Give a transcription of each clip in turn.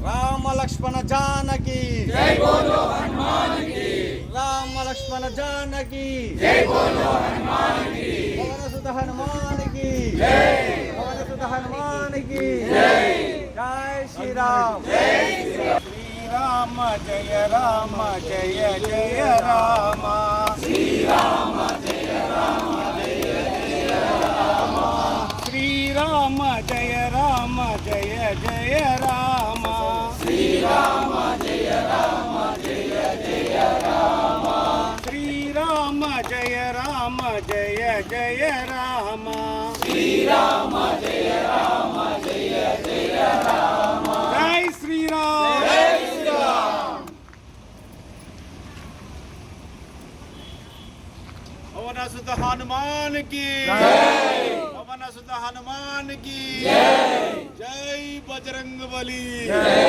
राम लक्ष्मण जानकी जय बोलो हनुमान की। राम लक्ष्मण जानकी जय बोलो हनुमान की। पवन सुत हनुमान की जय। पवन सुत हनुमान की जय। जय श्री राम। जय श्री राम। श्री राम जय राम जय जय राम। श्री राम जय राम जय जय राम। श्री राम जय राम जय जय राम। श्री राम जय राम जय जय राम। श्री राम जय राम जय जय राम। श्री राम जय राम जय जय राम। जय श्री राम। जय श्री राम। पवन सुत हनुमान की जय। पवन सुत हनुमान की जय। जय बजरंग बली। जय।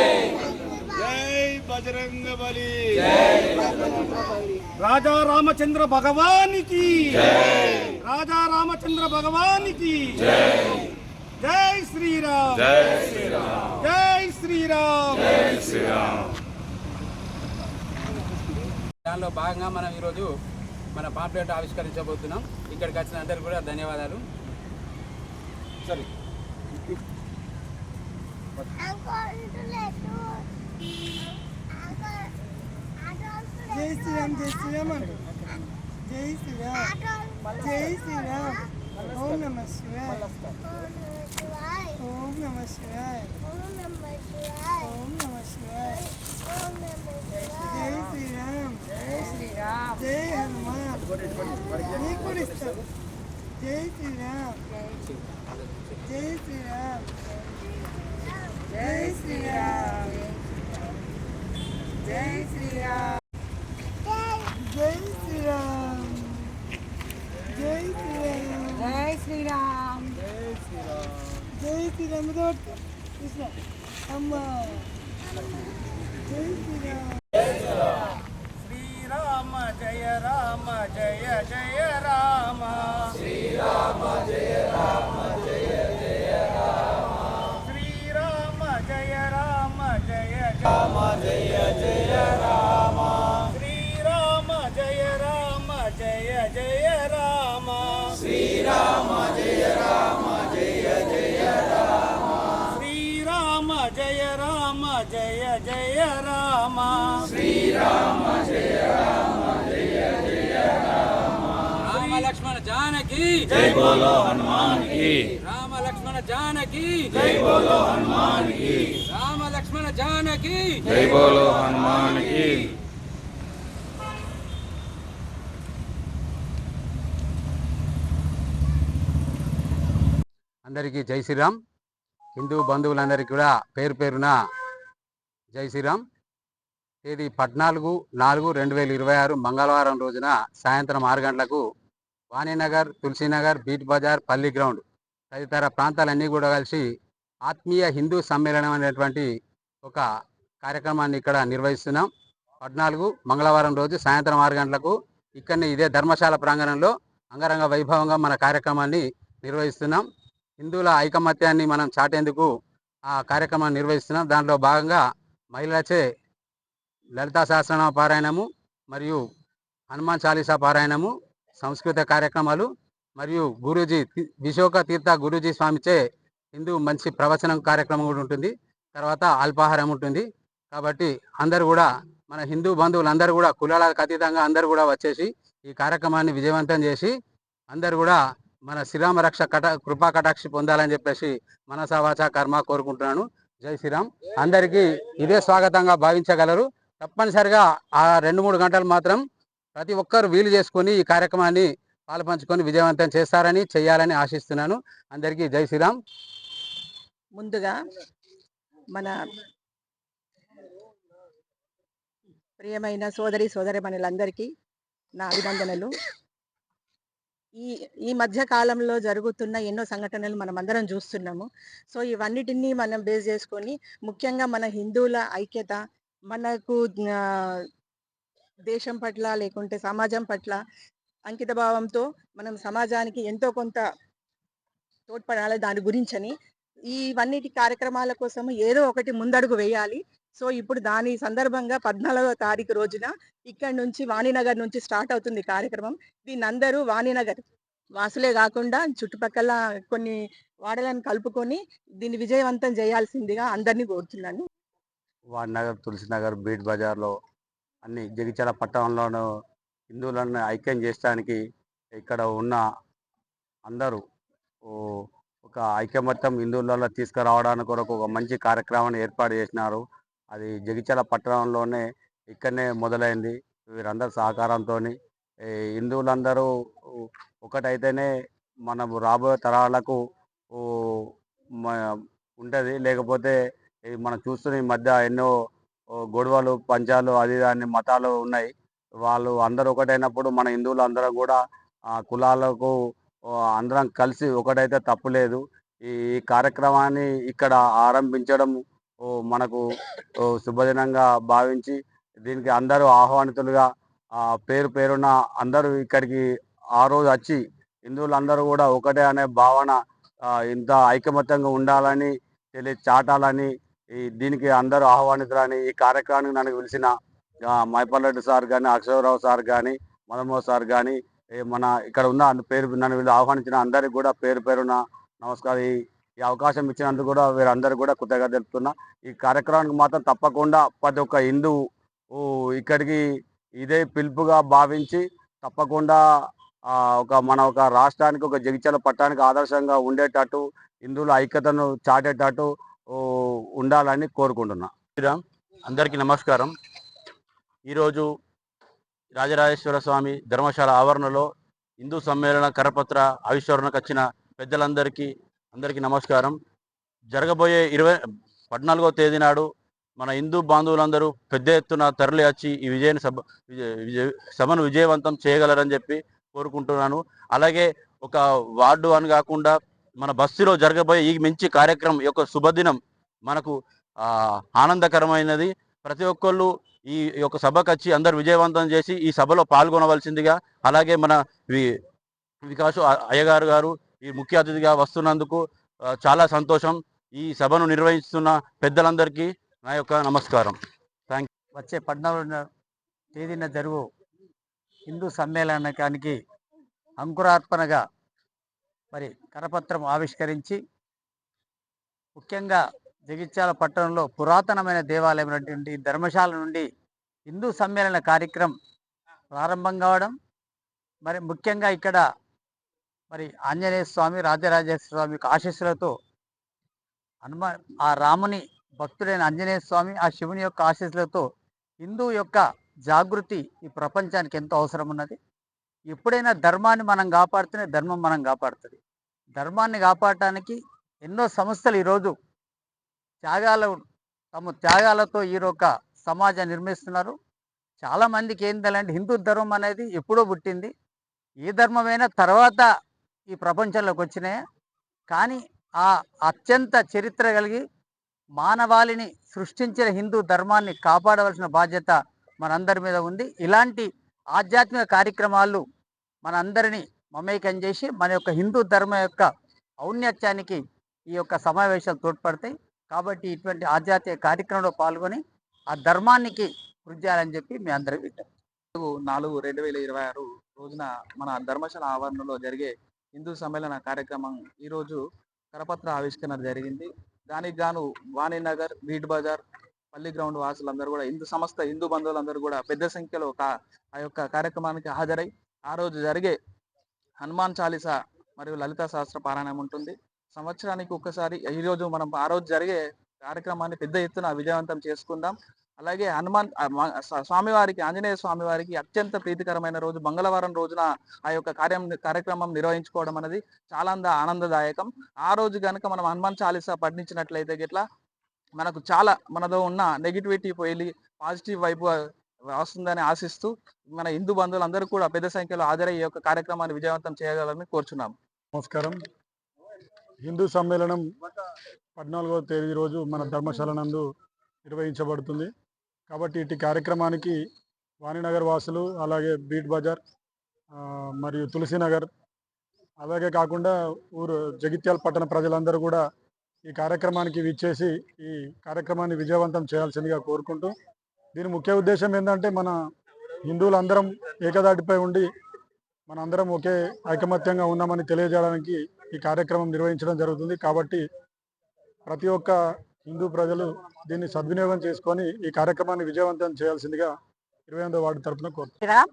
जय बजरंग बली। जय। राजा रामचंद्र भगवान की जय। राजा रामचंद्र भगवान की जय। जय श्री राम। जय श्री राम। जय श्री राम। जय श्री राम। దానిలో భాగంగా మనం ఈరోజు మన పాంప్లెట్ ఆవిష్కరించబోతున్నాం. ఇక్కడికి వచ్చిన అందరికీ కూడా ధన్యవాదాలు. సరే జై శ్రీరామ్ జై శ్రీరామ్ అండి. జై శ్రీరామ్ జై శ్రీరామ్. ఓం నమ శివాయ ఓం నమ శివాయ ఓం నమ శివాయ. జై శ్రీరామ్ జై హనుమాన్. నీకు కూడా ఇస్తాం. జై శ్రీరామ్ జై శ్రీరామ్ జై శ్రీరామ్ జై శ్రీరామ్ జై శ్రీరామ్ జై శ్రీరామ్ జై శ్రీరామ్ జై శ్రీరామ్. కృష్ణ అమ్మ జై శ్రీరామ్. శ్రీరామ జయ రామ జయ జయ రామ. శ్రీరామ జయ రామ జయ జయ రామ. శ్రీరామ జయ రామ జయ రామ జయ జయ రామ. శ్రీరామ జయ రామ జయ జయ రామ. శ్రీరామ జయ రామ జయ జయ రామ. శ్రీరామ జయ రామ జయ జయ రామ. శ్రీరామ జయ రామ జయ జయ రామ. రామ లక్ష్మణ జానకి జై బోలో హనుమాన్ की। రామ లక్ష్మణ జానకి జై బోలో హనుమాన్ की। రామ లక్ష్మణ జానకి జై బోలో హనుమాన్ की। అందరికీ జై శ్రీరామ్. హిందూ బంధువులందరికీ కూడా పేరు పేరున జై శ్రీరామ్. తేదీ 14/4/2026 మంగళవారం రోజున సాయంత్రం 6 గంటలకు వాణినగర్, తులసీనగర్, బీట్ బజార్, పల్లి గ్రౌండ్ తదితర ప్రాంతాలన్నీ కూడా కలిసి ఆత్మీయ హిందూ సమ్మేళనం అనేటువంటి ఒక కార్యక్రమాన్ని ఇక్కడ నిర్వహిస్తున్నాం. 14 మంగళవారం రోజు సాయంత్రం 6 గంటలకు ఇక్కడనే ఇదే ధర్మశాల ప్రాంగణంలో అంగరంగ వైభవంగా మన కార్యక్రమాన్ని నిర్వహిస్తున్నాం. హిందువుల ఐకమత్యాన్ని మనం చాటేందుకు ఆ కార్యక్రమాన్ని నిర్వహిస్తున్నాం. దాంట్లో భాగంగా మహిళలచే లలితా సహస్రనామ పారాయణము మరియు హనుమాన్ చాలీసా పారాయణము, సంస్కృత కార్యక్రమాలు మరియు గురూజీ విశోక తీర్థ గురూజీ స్వామిచే హిందూ మంచి ప్రవచనం కార్యక్రమం కూడా ఉంటుంది. తర్వాత అల్పాహారం ఉంటుంది. కాబట్టి అందరూ కూడా మన హిందూ బంధువులందరూ కూడా కులాలకు అతీతంగా అందరూ కూడా వచ్చేసి ఈ కార్యక్రమాన్ని విజయవంతం చేసి అందరూ కూడా మన శ్రీరామ రక్ష కృపా కటాక్షి పొందాలని చెప్పేసి మనసా వాచా కర్మ కోరుకుంటున్నాను. జై శ్రీరామ్. అందరికీ ఇదే స్వాగతంగా భావించగలరు. తప్పనిసరిగా ఆ 2-3 గంటలు మాత్రం ప్రతి ఒక్కరు వీలు చేసుకొని ఈ కార్యక్రమాన్ని పాలుపంచుకొని విజయవంతం చేయాలని ఆశిస్తున్నాను. అందరికీ జై శ్రీరామ్. ముందుగా మన ప్రియమైన సోదరిమణులందరికీ నా అభినందనలు. ఈ మధ్య కాలంలో జరుగుతున్న ఎన్నో సంఘటనలు మనం అందరం చూస్తున్నాము. సో ఇవన్నిటిని మనం బేస్ చేసుకొని ముఖ్యంగా మన హిందువుల ఐక్యత, మనకు దేశం పట్ల లేకుంటే సమాజం పట్ల అంకిత భావంతో మనం సమాజానికి ఎంతో కొంత తోడ్పడాలి దాని గురించని, ఇవన్నిటి కార్యక్రమాల కోసం ఏదో ఒకటి ముందడుగు వేయాలి. సో, ఇప్పుడు దాని సందర్భంగా 14వ తారీఖు రోజున ఇక్కడి నుంచి వాణినగర్ నుంచి స్టార్ట్ అవుతుంది కార్యక్రమం. దీన్నందరూ వాణినగర్ వాసులే గాకుండా చుట్టుపక్కల కొన్ని వాడలను కలుపుకొని దీన్ని విజయవంతం చేయాల్సిందిగా అందరిని కోరుతున్నాను. వాడినగర్, తులసినగర్, బీట్ బజార్లో అన్ని జగిత్యాల పట్టణంలోనూ హిందువులను ఐక్యం చేయడానికి ఇక్కడ ఉన్న అందరూ ఓ ఒక ఐకమత్యం హిందువులలో తీసుకురావడానికి కొరకు ఒక మంచి కార్యక్రమాన్ని ఏర్పాటు చేసినారు. అది జగిత్యాల పట్టణంలోనే ఇక్కడనే మొదలైంది. వీరందరి సహకారంతో హిందువులందరూ ఒకటైతేనే మనం రాబోయే తరాలకు ఓ ఉంటుంది. లేకపోతే మనం చూస్తున్న ఈ మధ్య ఎన్నో గొడవలు పంచాలు అది దాన్ని మతాలు ఉన్నాయి. వాళ్ళు అందరూ ఒకటైనప్పుడు మన హిందువులు అందరం కూడా కులాలకు అందరం కలిసి ఒకటైతే తప్పులేదు. ఈ కార్యక్రమాన్ని ఇక్కడ ఆరంభించడం మనకు శుభదినంగా భావించి దీనికి అందరూ ఆహ్వానితులుగా పేరు పేరున అందరూ ఇక్కడికి ఆ రోజు వచ్చి హిందువులందరూ కూడా ఒకటే అనే భావన ఇంత ఐకమత్యంగా ఉండాలని చాటాలని దీనికి అందరూ ఆహ్వానితులని ఈ కార్యక్రమానికి నన్ను పిలిచిన మైపల్లెడ్డి సార్ కానీ, అక్షరరావు సార్ కానీ, మదమోహన్ సార్ కానీ, మన ఇక్కడ ఉన్న పేరు నన్ను వీళ్ళు ఆహ్వానించిన అందరికి కూడా పేరు పేరున నమస్కారం. ఈ అవకాశం ఇచ్చినందుకు కూడా వీరందరికీ కూడా కృతజ్ఞత తెలుపుతున్నా. ఈ కార్యక్రమానికి మాత్రం తప్పకుండా ప్రతి ఒక్క హిందువు ఇక్కడికి ఇదే పిలుపుగా భావించి తప్పకుండా ఒక రాష్ట్రానికి ఒక జగిత్యాల పట్టణానికి ఆదర్శంగా ఉండేటట్టు హిందువుల ఐక్యతను చాటేటట్టు ఉండాలని కోరుకుంటున్నా. అందరికీ నమస్కారం. ఈరోజు రాజరాజేశ్వర స్వామి ధర్మశాల ఆవరణలో హిందూ సమ్మేళన కరపత్ర ఆవిష్కరణకు వచ్చిన పెద్దలందరికీ నమస్కారం. జరగబోయే 14వ తేదీ నాడు మన హిందూ బాంధవులందరూ పెద్ద ఎత్తున తరలి వచ్చి ఈ సభను విజయవంతం చేయగలరని చెప్పి కోరుకుంటున్నాను. అలాగే ఒక వార్డు అని కాకుండా మన బస్తీలో జరగబోయే ఈ మంచి కార్యక్రమం యొక్క శుభదినం మనకు ఆనందకరమైనది. ప్రతి ఒక్కళ్ళు ఈ యొక్క సభకు వచ్చి అందరు విజయవంతం చేసి ఈ సభలో పాల్గొనవలసిందిగా, అలాగే మన వికాసు అయ్యగారు గారు ఈ ముఖ్య అతిథిగా వస్తున్నందుకు చాలా సంతోషం. ఈ సభను నిర్వహిస్తున్న పెద్దలందరికీ నా యొక్క నమస్కారం. Thank you. వచ్చే 14వ తేదీన జరుగు హిందూ సమ్మేళనానికి అంకురార్పణగా మరి కరపత్రం ఆవిష్కరించి ముఖ్యంగా జగిత్యాల పట్టణంలో పురాతనమైన దేవాలయమైనటువంటి ధర్మశాల నుండి హిందూ సమ్మేళన కార్యక్రమం ప్రారంభం కావడం, మరి ముఖ్యంగా ఇక్కడ మరి ఆంజనేయ స్వామి, రాజరాజేశ్వర స్వామి ఆశీస్సులతో ఆ రాముని భక్తుడైన ఆంజనేయ స్వామి, ఆ శివుని యొక్క ఆశీస్సులతో హిందూ యొక్క జాగృతి ఈ ప్రపంచానికి ఎంతో అవసరం ఉన్నది. ఎప్పుడైనా ధర్మాన్ని మనం కాపాడుతూనే ధర్మం మనం కాపాడుతుంది. ధర్మాన్ని కాపాడటానికి ఎన్నో సంస్థలు ఈరోజు తమ త్యాగాలతో ఈ యొక్క సమాజాన్ని నిర్మిస్తున్నారు. చాలామందికి ఏం తెలియంటే హిందూ ధర్మం అనేది ఎప్పుడో పుట్టింది, ఏ ధర్మమైనా తర్వాత ఈ ప్రపంచంలోకి వచ్చినాయి. కానీ ఆ అత్యంత చరిత్ర కలిగి మానవాళిని సృష్టించిన హిందూ ధర్మాన్ని కాపాడవలసిన బాధ్యత మనందరి మీద ఉంది. ఇలాంటి ఆధ్యాత్మిక కార్యక్రమాలు మనందరినీ మమేకం చేసి మన యొక్క హిందూ ధర్మం యొక్క ఔన్నత్యానికి ఈ యొక్క సమావేశాలు తోడ్పడతాయి. కాబట్టి ఇటువంటి ఆధ్యాత్మిక కార్యక్రమంలో పాల్గొని ఆ ధర్మానికి కృషి చేయాలని చెప్పి మీ అందరూ వింటాం. 4/4/2026 రోజున మన ధర్మశాల ఆవరణలో జరిగే హిందూ సమ్మేళన కార్యక్రమం ఈరోజు కరపత్ర ఆవిష్కరణ జరిగింది. దానికి గాను వాణినగర్, బీట్ బజార్, పల్లి గ్రౌండ్ వాసులందరూ కూడా హిందూ బంధువులందరూ కూడా పెద్ద సంఖ్యలో ఆ యొక్క కార్యక్రమానికి హాజరై ఆ రోజు జరిగే హనుమాన్ చాలీసా మరియు లలిత సహస్ర పారాయణం ఉంటుంది. సంవత్సరానికి ఒక్కసారి ఈరోజు మనం ఆ రోజు జరిగే కార్యక్రమాన్ని పెద్ద ఎత్తున విజయవంతం చేసుకుందాం. అలాగే స్వామివారికి, ఆంజనేయ స్వామి వారికి అత్యంత ప్రీతికరమైన రోజు మంగళవారం రోజున ఆ యొక్క కార్యక్రమం నిర్వహించుకోవడం అనేది చాలా ఆనందదాయకం. ఆ రోజు కనుక మనం హనుమాన్ చాలీసా పఠించినట్లయితే గిట్లా మనకు చాలా మనలో ఉన్న నెగిటివిటీ పోయి పాజిటివ్ వైపు వస్తుందని ఆశిస్తూ మన హిందూ బంధువులందరూ కూడా పెద్ద సంఖ్యలో హాజరై ఈ యొక్క కార్యక్రమాన్ని విజయవంతం చేయగలరని కోరుచున్నాం. నమస్కారం. హిందూ సమ్మేళనం 14వ తేదీ రోజు మన ధర్మశాల నందు నిర్వహించబడుతుంది. కాబట్టి ఇటు కార్యక్రమానికి వాణినగర్ వాసులు, అలాగే బీట్ బజార్, మరియు తులసీనగర్, అలాగే కాకుండా జగిత్యాల పట్టణ ప్రజలందరూ కూడా ఈ కార్యక్రమానికి విచ్చేసి ఈ కార్యక్రమాన్ని విజయవంతం చేయాల్సిందిగా కోరుకుంటూ, దీని ముఖ్య ఉద్దేశం ఏంటంటే మన హిందువులందరం ఏకదాటిపై ఉండి మనందరం ఒకే ఐకమత్యంగా ఉన్నామని తెలియజేయడానికి ఈ కార్యక్రమం నిర్వహించడం జరుగుతుంది. కాబట్టి ప్రతి ఒక్క హిందూ ప్రజలు దీన్ని సద్వినియోగం చేసుకొని ఈ కార్యక్రమాన్ని విజయవంతం చేయాల్సిందిగా 28వ వార్డు తరఫున కోరుతున్నాను.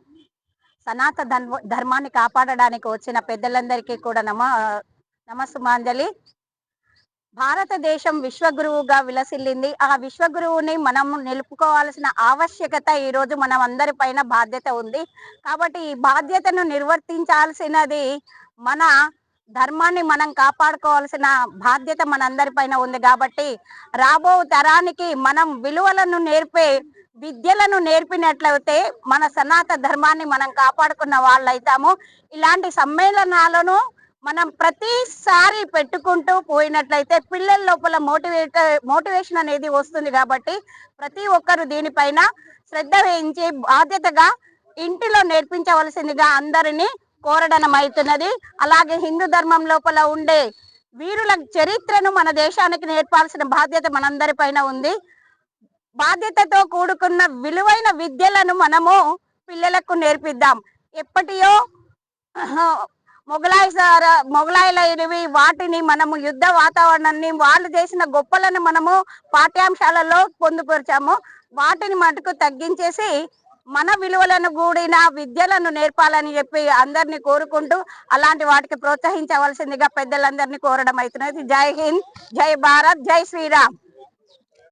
సనాతన ధర్మాన్ని కాపాడడానికి వచ్చిన పెద్దలందరికీ కూడా నమస్సుమాంజలి. భారతదేశం విశ్వగురువుగా విలసిల్లింది. ఆ విశ్వగురువుని మనం నిలుపుకోవాల్సిన ఆవశ్యకత ఈ రోజు మనం అందరి పైన బాధ్యత ఉంది. కాబట్టి ఈ బాధ్యతను నిర్వర్తించాల్సినది మన ధర్మాన్ని మనం కాపాడుకోవాల్సిన బాధ్యత మనందరి పైన ఉంది. కాబట్టి రాబో తరానికి మనం విలువలను నేర్పే విద్యలను నేర్పినట్లయితే మన సనాతన ధర్మాన్ని మనం కాపాడుకున్న వాళ్ళైతాము. ఇలాంటి సమ్మేళనాలను మనం ప్రతిసారి పెట్టుకుంటూ పోయినట్లయితే పిల్లల లోపల మోటివేషన్ అనేది వస్తుంది. కాబట్టి ప్రతి ఒక్కరు దీనిపైన శ్రద్ధ వహించి బాధ్యతగా ఇంటిలో నేర్పించవలసిందిగా అందరినీ కోరడం అవుతున్నది. అలాగే హిందూ ధర్మం లోపల ఉండే వీరుల చరిత్రను మన దేశానికి నేర్పాల్సిన బాధ్యత మనందరి పైన ఉంది. బాధ్యతతో కూడుకున్న విలువైన విద్యలను మనము పిల్లలకు నేర్పిద్దాం. ఎప్పటియో మొగలాయిలవి వాటిని మనము యుద్ధ వాతావరణాన్ని వాళ్ళు చేసిన గొప్పలను మనము పాఠ్యాంశాలలో పొందుపరిచాము. వాటిని మటుకు తగ్గించేసి మన విలువలను కూడిన విద్యలను నేర్పాలని చెప్పి అందరినీ కోరుకుంటూ అలాంటి వాటికి ప్రోత్సహించవలసిందిగా పెద్దలందరినీ కోరడం అవుతున్నది. జై హింద్, జై భారత్, జై శ్రీరామ్.